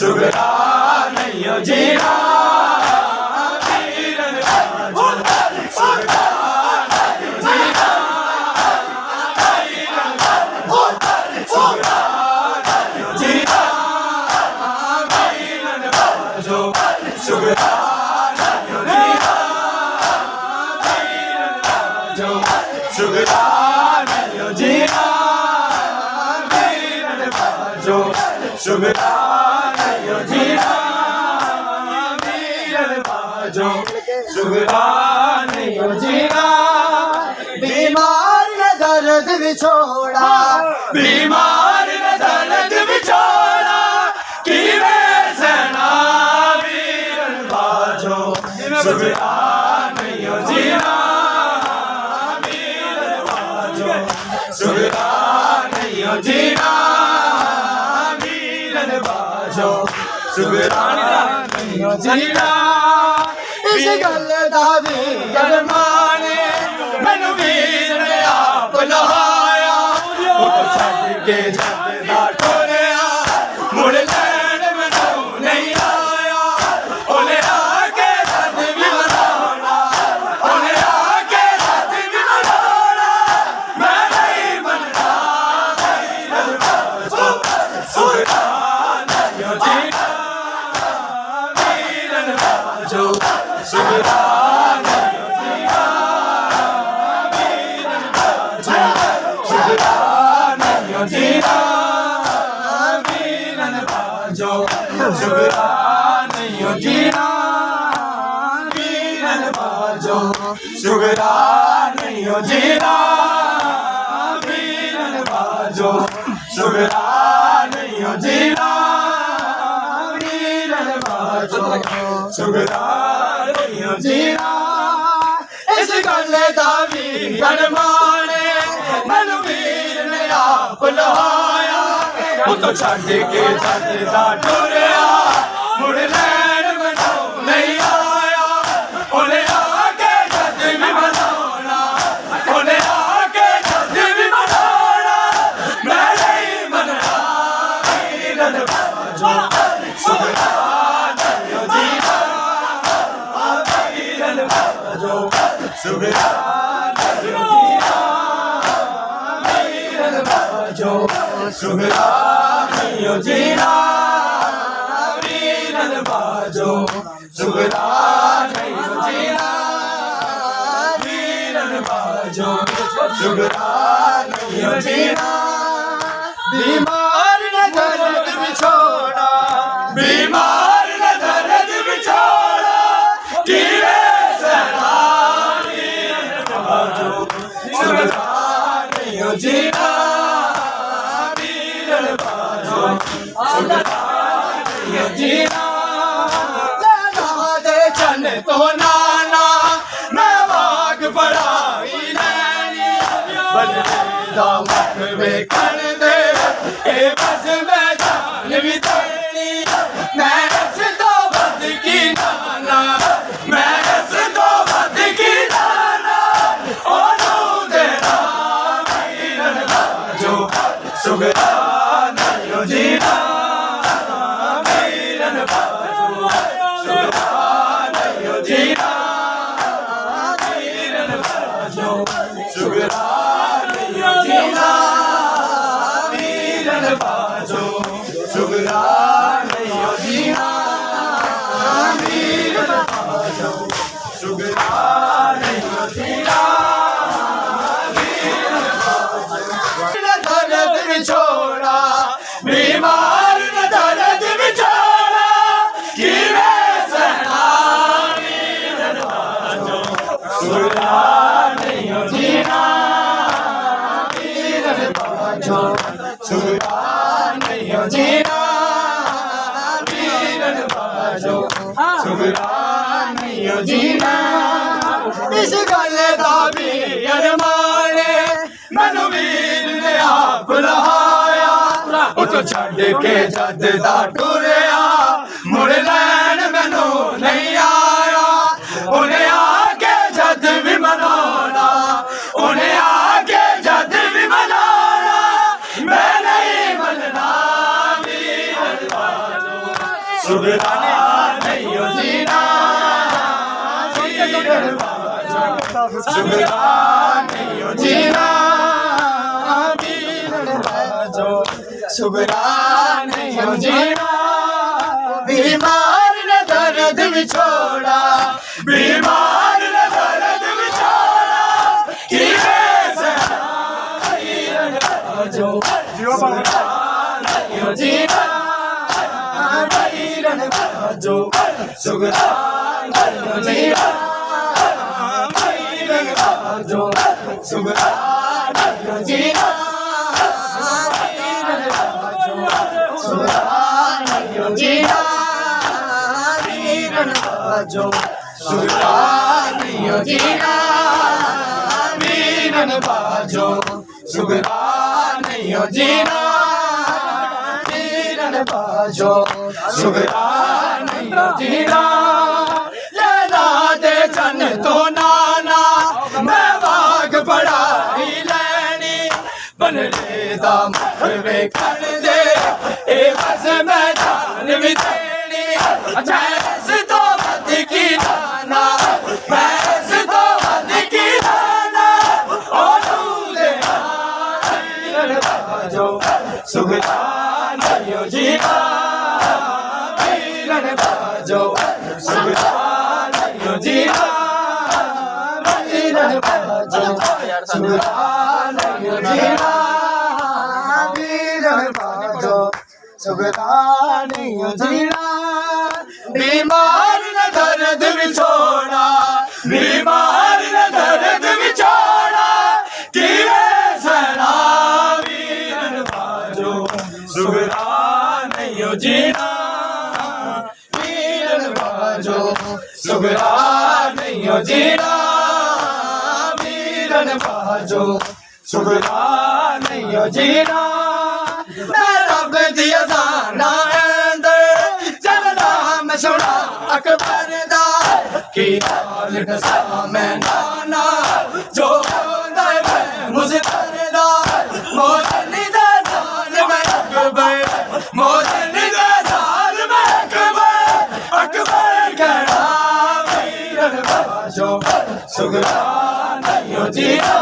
सुगरा नहीं हो जीना वीरन बाजो सुगरा नहीं हो जीना वीरन बाजो सुगरा नहीं हो जीना वीरन बाजो सुगरा नहीं हो जीना वीरन बाजो सुगरा नहीं हो जीना वीरन बाजो सुगरा नहीं हो जीना वीरन बाजो सुगरा नहीं हो जीना बीमार न दर्द विछोड़ा बीमार न दर्द विछोड़ा कि सहना वीरन बाजो सुगरा नहीं हो जीना वीरन बाजो सुगरा नहीं हो जीना वीरन बाजो सुगरा नहीं हो जीना इस गल दा वीर गरमाने मैनू वीर ने आप लहाया उठ छड्ड के जद्दा टोरिया मुड़ लैन मैनू नहीं आया ओले आके जद भी मनाना ओले आके जद भी मनाना मैं नहीं मनना वीरन बाजो सुगरा नहीं हो जीना वीरन बाजो सुगरा नहीं हो जीना वीरन बाजो सुगरा नहीं हो जीना वीरन बाजो सुगरा नहीं हो जीना वीरन बाजो सुगरा नहीं हो जीना वीरन बाजो सुगरा नहीं हो जीना वीरन बाजो सुगरा नहीं हो जीना इस गल दा वीर माने मैनू वीर ने आप लहाया उतो छड्ड के जद्दा टुरिया मुड़ लैन मैनू नहीं आया ओले आके जद भी मनाना ओले आके जद भी मनाना मैं नहीं मनना वीरन बाजो सुगरा नहीं हो जीना वीरन बाजो सुगरा नहीं हो जीना वीरन बाजो सुगरा नहीं हो जीना वीरन बाजो सुगरा नहीं हो जीना वीरन बाजो सुगरा नहीं हो जीना बीमार न दर्द विछोड़ा बीमार न दर्द विछोड़ा कि सहना वीरन बाजो सुगरा नहीं हो जीना वीरन बाजो सुगरा नहीं हो जीना लैला दे चन तो नाना मैं वाग पढ़ाई लैनी बल्दा मत वे कर दे ए बस मैं जान भी देनी मैं रस तो बद की नाना मैं रस तो बद की नाना ओ नू देना वीरन बाजो सुगरा नहीं हो जीना वीरन बाजो सुगरा नहीं हो जीना वीरन बाजो सुगरा नहीं हो जीना वीरन बाजो सुगरा नहीं हो जीना वीरन बाजो सुगरा नहीं हो जीना वीरन बाजो दर्द विछोड़ा बीमार न दर्द विछोड़ा कि सहना वीरन बाजो सुगरा नहीं हो जीना वीरन बाजो सुगरा नहीं हो जीना वीरन बाजो सुगरा नहीं हो जीना इस गल दा वीर माने मैनू वीर ने आप लहाया उतो छड्ड के जद्दा टुरिया मुड़ लैन मैनू नहीं आया उन्हें आके जद भी मनाना उन्हें आके जद भी मनाना मैं नहीं मनना वीरन बाजो ਸੁਗਰਾ ਨਹੀਂ ਓ ਜੀਣਾ ਵੀਰਨ ਬਾਜੋ ਸੁਗਰਾ ਨਹੀਂ ਓ ਜੀਣਾ ਵੀਰਨ ਬਾਜੋ ਸੁਗਰਾ ਨਹੀਂ ਓ ਜੀਣਾ बीमार ने दर्द विछोड़ा बीमार ने दर्द विछोड़ा किवे सना वीरन बाजो सुगरा नहीं ਓ ਜੀਣਾ ਵੀਰਨ ਬਾਜੋ ਸੁਗਰਾ ਨਹੀਂ ਓ ਜੀਣਾ ਵੀਰਨ ਬਾਜੋ ਸੁਗਰਾ ਨਹੀਂ ਓ ਜੀਣਾ ਵੀਰਨ ਬਾਜੋ ਸੁਗਰਾ ਨਹੀਂ ਓ ਜੀਣਾ ਵੀਰਨ ਬਾਜੋ ਸੁਗਰਾ ਨਹੀਂ ਓ ਜੀਣਾ ਵੀਰਨ ਬਾਜੋ ਸੁਗਰਾ ਨਹੀਂ ਓ ਜੀਣਾ ਵੀਰਨ ਬਾਜੋ ਸੁਗਰਾ ਨਹੀਂ ਓ ਜੀਣਾ ਲੈਣਾ ਦੇ ਚੰਨ ਤੋਂ ਨਾਨਾ ਮੈਂ ਵਾਗ ਪੜਾਈ ਲੈਣੀ ਬਨਲੇ ਦਾ ਮੁਖ ਵੇਖਣ ਦੇ ਇਹ ਬਸ ਮੈਂ ਜਾਨ ਵੀ ਦੇਣੀ ਜੈਸ ਤੋਂ ਵੱਧ ਕੀ ਜਾਨਾ ਮੈਂ ਇਸ ਤੋਂ ਵੱਧ ਕੀ ਜਾਨਾ ਉਹਨੂੰ ਦੇ ਵੀਰਨ ਬਾਜੋ ਸੁਗਰਾ ਨਹੀਂ ਓ ਜੀਣਾ ਵੀਰਨ ਬਾਜੋ ਸੁਗਰਾ ਨਹੀਂ ਓ ਜੀਣਾ ਵੀਰਨ ਬਾਜੋ ਸੁਗਰਾ ਨਹੀਂ ਓ ਜੀਣਾ ਵੀਰਨ ਬਾਜੋ ਸੁਗਰਾ ਨਹੀਂ ਓ ਜੀਣਾ बीमार न दर्द विछोड़ा बीमार न दर्द विछोड़ा किवे सना वीरन बाजो सुगरा नहीं ਓ ਜੀਣਾ वीरन बाजो सुगरा नहीं ਓ ਜੀਣਾ वीरन बाजो सुगरा नहीं ਓ ਜੀਣਾ मैं रब दी अज़ाना सुना अकबर दा की हाल दसा मैं नाना जो होंदा मैं मुज़फ़र दा मोहनी दा जान मैं अकबर मोहनी दा जान मैं अकबर अकबर कहना वीरन बाजो सुगरा नहीं ਓ ਜੀਣਾ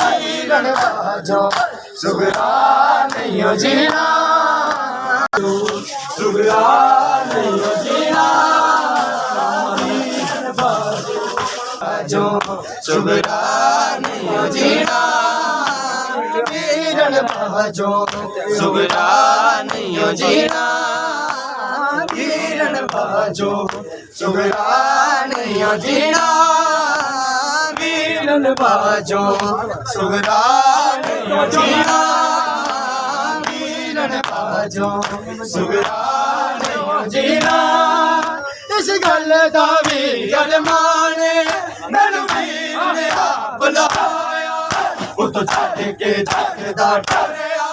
वीरन बाजो सुगरा नहीं ਓ ਜੀਣਾ सुगरा नहीं ਓ ਜੀਣਾ ਵੀਰਨ ਬਾਜੋ ਸੁਗਰਾ ਨਹੀਂ ਓ ਜੀਣਾ ਵੀਰਨ ਬਾਜੋ ਸੁਗਰਾ ਨਹੀਂ ਓ ਜੀਣਾ ਵੀਰਨ ਬਾਜੋ ਸੁਗਰਾ ਨਹੀਂ ਓ ਜੀਣਾ ਵੀਰਨ ਬਾਜੋ ਸੁਗਰਾ ਨਹੀਂ ਓ ਜੀਣਾ ਵੀਰਨ ਬਾਜੋ ਸੁਗਰਾ ਜੀਣਾ ਇਸ ਗੱਲ ਦਾ ਵੀ ਅਰਮਾਨ ਮੈਨੂੰ ਵੀਰ ਨੇ ਆਪ ਲਾਇਆ ਉਹ ਤੋਂ ਛੱਡ ਕੇ ਜੱਗਦਾ ਡਰਿਆ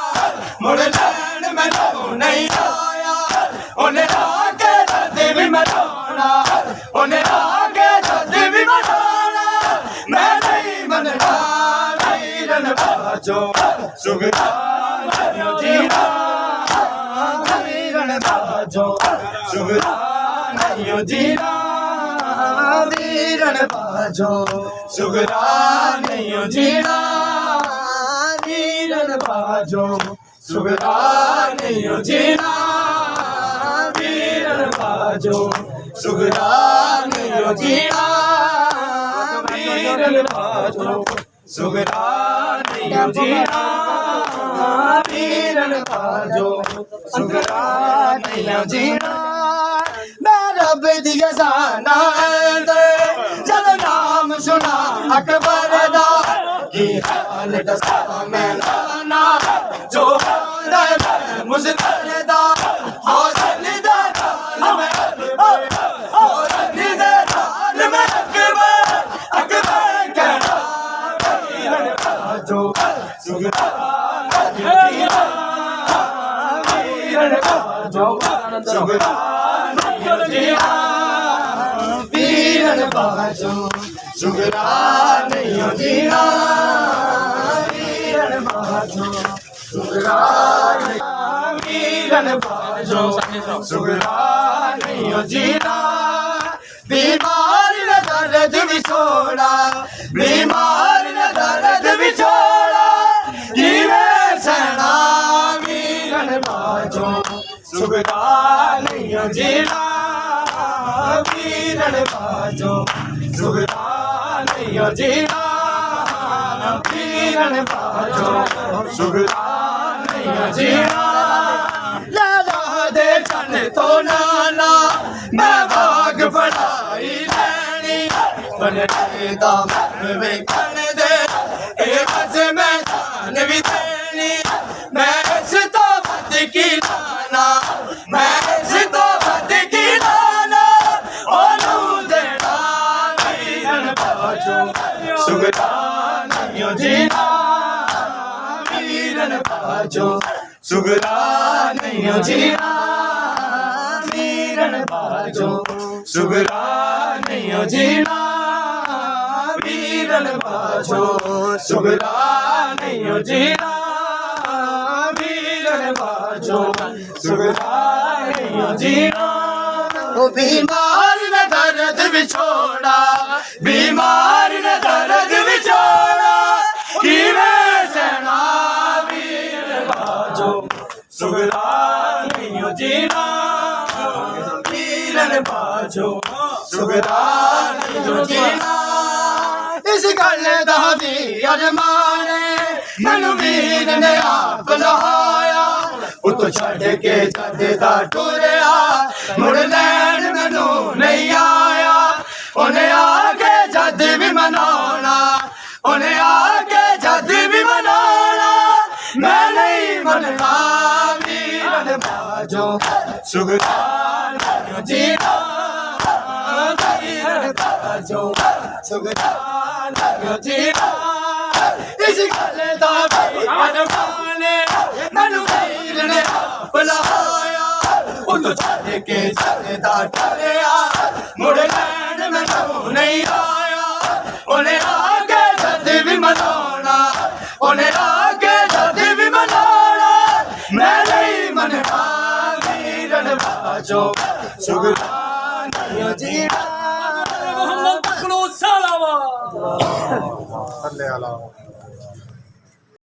ਮੁੜ ਲੈਣ ਮੈਨੂੰ ਨਹੀਂ ਆਇਆ ਉਹਨੇ ਆ ਕੇ ਜਦ ਵੀ ਮਨਾਉਣਾ ਉਹਨੇ ਆ ਕੇ ਜਦ ਵੀ ਮਨਾਉਣਾ ਮੈਂ ਨਹੀਂ ਮੰਨਣਾ ਵੀਰਨ ਬਾਜੋ ਸੁਗਰਾ ਨਹੀਂ ਓ ਜੀਣਾ ਵੀਰਨ ਬਾਜੋ ਸੁਗਰਾ ਨਹੀਂ ਓ ਜੀਣਾ ਵੀਰਨ ਬਾਜੋ ਸੁਗਰਾ ਨਹੀਂ ਓ ਜੀਣਾ ਵੀਰਨ ਬਾਜੋ ਸੁਗਰਾ ਨਹੀਂ ਓ ਜੀਣਾ ਵੀਰਨ ਬਾਜੋ ਸੁਗਰਾ ਨਹੀਂ ਓ ਜੀਣਾ ਵੀਰਨ ਬਾਜੋ ਸੁਗਰਾ ਨਹੀਂ ਓ ਜੀਣਾ ਵੀਰਨ ਬਾਜੋ ਸੁਗਰਾ ਨਹੀਂ ਓ ਜੀਣਾ ਮੈਂ ਰੱਬ ਦੀ ਅਜ਼ਾਨਾ ਜਦ ਨਾਮ ਸੁਣਾ ਅਕਬਰ ਦਾ ਕੀ ਹਾਲ ਦਸਾ ਮੈਂ ਨਾਨਾ ਜੋ ਹੁੰਦਾ ਮੈਂ ਮੁਜ਼ਫ਼ਰ ਦਾ ਹੌਸਲੇ ਦਾ ਨਾਲ ਮੈਂ ਹੌਸਲੇ ਦਾ ਨਾਲ ਮੈਂ ਅਕਬਰ ਕਹਿਣਾ ਵੀਰਨ ਬਾਜੋ ਸੁਗਰਾ ਵੀਰਨ ਬਾਜੋ ਸੁਗਰਾ ਵੀਰਨ ਬਾਜੋ ਸੁਗਰਾ ਨਹੀਂ ਓ ਜੀਣਾ ਵੀਰਨ ਬਾਜੋ ਸੁਗਰਾ ਵੀਰਨ ਬਾਜੋ बाजो सुगरा नहीं हो जीना बीमार न दर्द विछोड़ा बीमार न दर्द विछोड़ा जीवे सना वीरन बाजो सुगरा नहीं हो जीना वीरन बाजो सुगरा नहीं हो जीना वीरन बाजो सुगरा नहीं हो जीना लाला दे चन तो नाना मैं भाग फड़ाई लैनी बनने दा मन वेखण दे ए बस मैं जान भी देनी मैं इस तो वध की लाना मैं इस तो वध की लाना ओनू देना वीरन बाजो सुगरा नहीं हो जीना वीरन बाजो सुगरा नहीं हो जीना वीरन बाजो सुगरा नहीं हो जीना वीरन बाजो सुगरा नहीं हो जीना वीरन बाजो सुगरा नहीं हो जीना ओ बीमार न दर्द विछोड़ा बीमार न दर्द विछोड़ा किवे सेना वीर बाजो सुगरा नहीं हो जीना वीरन बाजो सुगरा नहीं हो जीना इस गल दा भी अरमान मैनू वीर ने आप लहाया उत छड़ के जदा टुरया मुड़ लैन मैनू नहीं आया उन्हें आके जद भी मनाना उन्हें आके जद भी मनाना मैं नहीं मनना वीरन बाजो सुगरा नहीं हो जीना वीरन बाजो सुगरा नहीं हो जीना इस गल दा भी अरमान मैनू वीर ने आप लहाया उत छड़ के जदा टुरया मुड़ लैन मैनू नहीं आया उन्हें आके जद भी मनाना उन्हें आके जद भी मनाना मैं नहीं मनना वीरन बाजो सुगरा नहीं हो जीना मोहम्मद तकलो सालावा अल्लाह